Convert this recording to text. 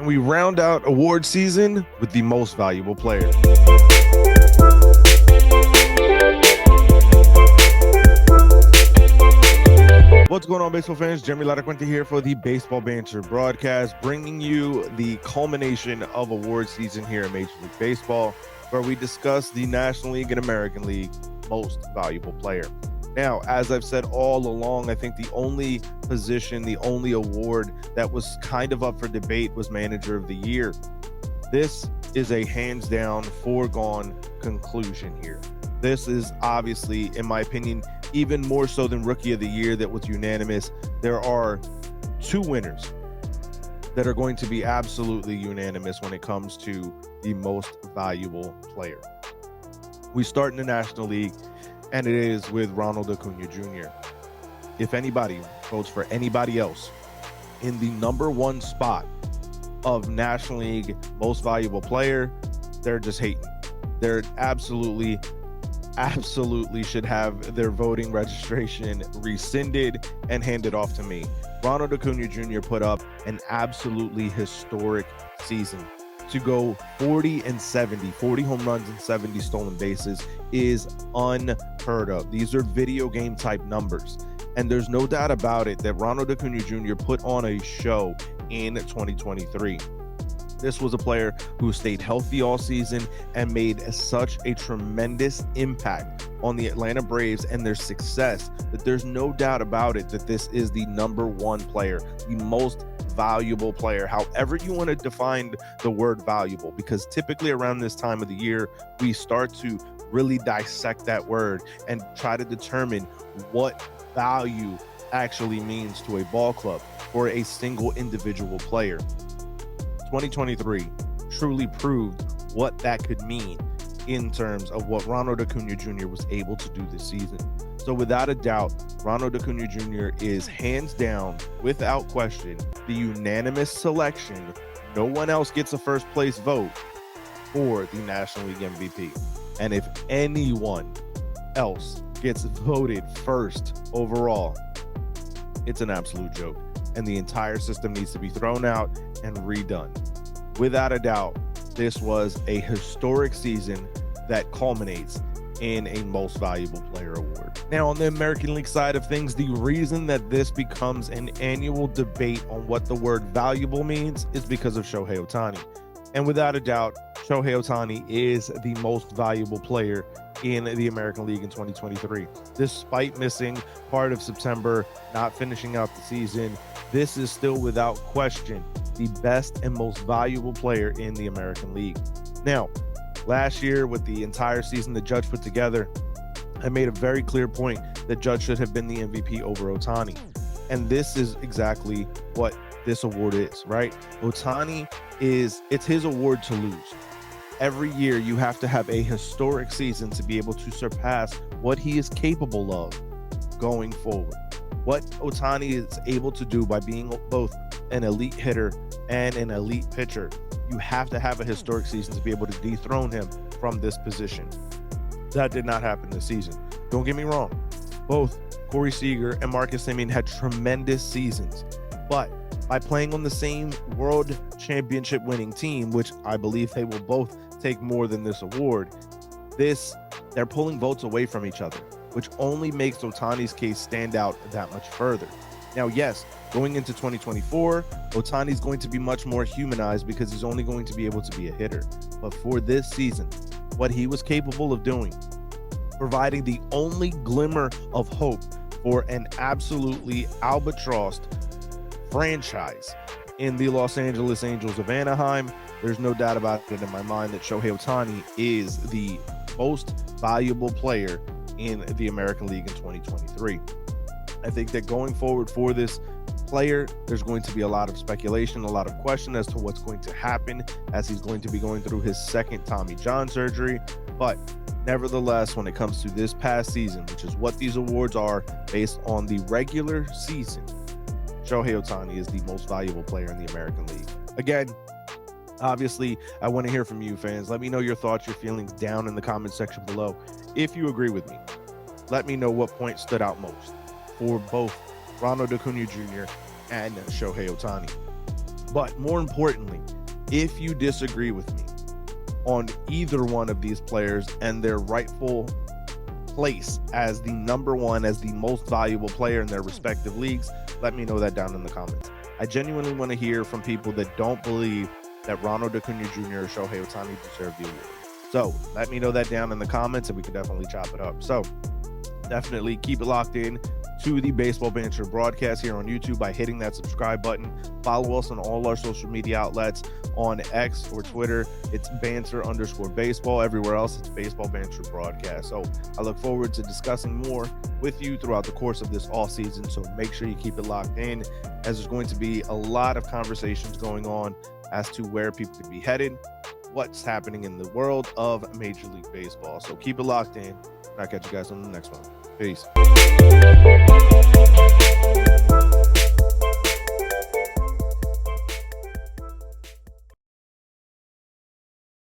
and we round out award season with the most valuable player. What's going on, baseball fans? Jeremy Laracuente here for the Baseball Banter Broadcast, bringing you the culmination of award season here in Major League Baseball, where we discuss the National League and American League most valuable player. Now, as I've said all along, I think the only position, the only award that was kind of up for debate was Manager of the Year. This is a hands down foregone conclusion here. This is obviously, in my opinion, even more so than Rookie of the Year that was unanimous. There are two winners that are going to be absolutely unanimous when it comes to the most valuable player. We start in the National League, and it is with Ronald Acuna Jr. If anybody votes for anybody else in the number one spot of National League most valuable player, they're just hating. They're absolutely should have their voting registration rescinded and handed off to me. Ronald Acuna Jr. put up an absolutely historic season. To go 40 and 70, 40 home runs and 70 stolen bases is unheard of. These are video game type numbers. And there's no doubt about it that Ronald Acuna Jr. put on a show in 2023. This was a player who stayed healthy all season and made such a tremendous impact on the Atlanta Braves and their success that there's no doubt about it that this is the number one player, the most valuable player, however you want to define the word valuable, because typically around this time of the year, we start to really dissect that word and try to determine what value actually means to a ball club or a single individual player. 2023 truly proved what that could mean in terms of what Ronald Acuna Jr. was able to do this season. So without a doubt, Ronald Acuna Jr. is hands down, without question, the unanimous selection. No one else gets a first place vote for the National League MVP. And if anyone else gets voted first overall, it's an absolute joke. And the entire system needs to be thrown out and redone. Without a doubt, this was a historic season that culminates in a most valuable player award. Now, on the American League side of things, the reason that this becomes an annual debate on what the word valuable means is because of Shohei Ohtani. And without a doubt, Shohei Ohtani is the most valuable player in the American League in 2023. Despite missing part of September, not finishing out the season, this is still without question the best and most valuable player in the American League. Now, last year with the entire season that Judge put together, I made a very clear point that Judge should have been the MVP over Ohtani. And this is exactly what this award is, right? Ohtani it's his award to lose. Every year you have to have a historic season to be able to surpass what he is capable of going forward. What Ohtani is able to do by being both an elite hitter and an elite pitcher, you have to have a historic season to be able to dethrone him from this position. That did not happen this season. Don't get me wrong. Both Corey Seager and Marcus Semien had tremendous seasons, but by playing on the same world championship winning team, which I believe they will both take more than this award, they're pulling votes away from each other, which only makes Ohtani's case stand out that much further. Now, yes, going into 2024, Ohtani's going to be much more humanized because he's only going to be able to be a hitter. But for this season, what he was capable of doing, providing the only glimmer of hope for an absolutely albatrossed franchise in the Los Angeles Angels of Anaheim, there's no doubt about it in my mind that Shohei Ohtani is the most valuable player in the American League in 2023. I think that going forward for this player, there's going to be a lot of speculation, a lot of question as to what's going to happen as he's going to be going through his second Tommy John surgery. But nevertheless, when it comes to this past season, which is what these awards are based on the regular season, Shohei Ohtani is the most valuable player in the American League. Again, obviously, I want to hear from you fans. Let me know your thoughts, your feelings down in the comment section below. If you agree with me, let me know what point stood out most for both Ronald Acuna Jr. and Shohei Ohtani. But more importantly, if you disagree with me on either one of these players and their rightful place as the number one, as the most valuable player in their respective leagues, let me know that down in the comments. I genuinely want to hear from people that don't believe that Ronald Acuna Jr. or Shohei Ohtani deserve the award. So let me know that down in the comments and we can definitely chop it up. So definitely keep it locked in to the Baseball Banter Broadcast here on YouTube by hitting that subscribe button. Follow us on all our social media outlets. On X or Twitter, it's banter_baseball. Everywhere else, it's Baseball Banter Broadcast. So I look forward to discussing more with you throughout the course of this off season. So make sure you keep it locked in, as there's going to be a lot of conversations going on as to where people could be headed, what's happening in the world of Major League Baseball. So keep it locked in. I'll catch you guys on the next one. Peace.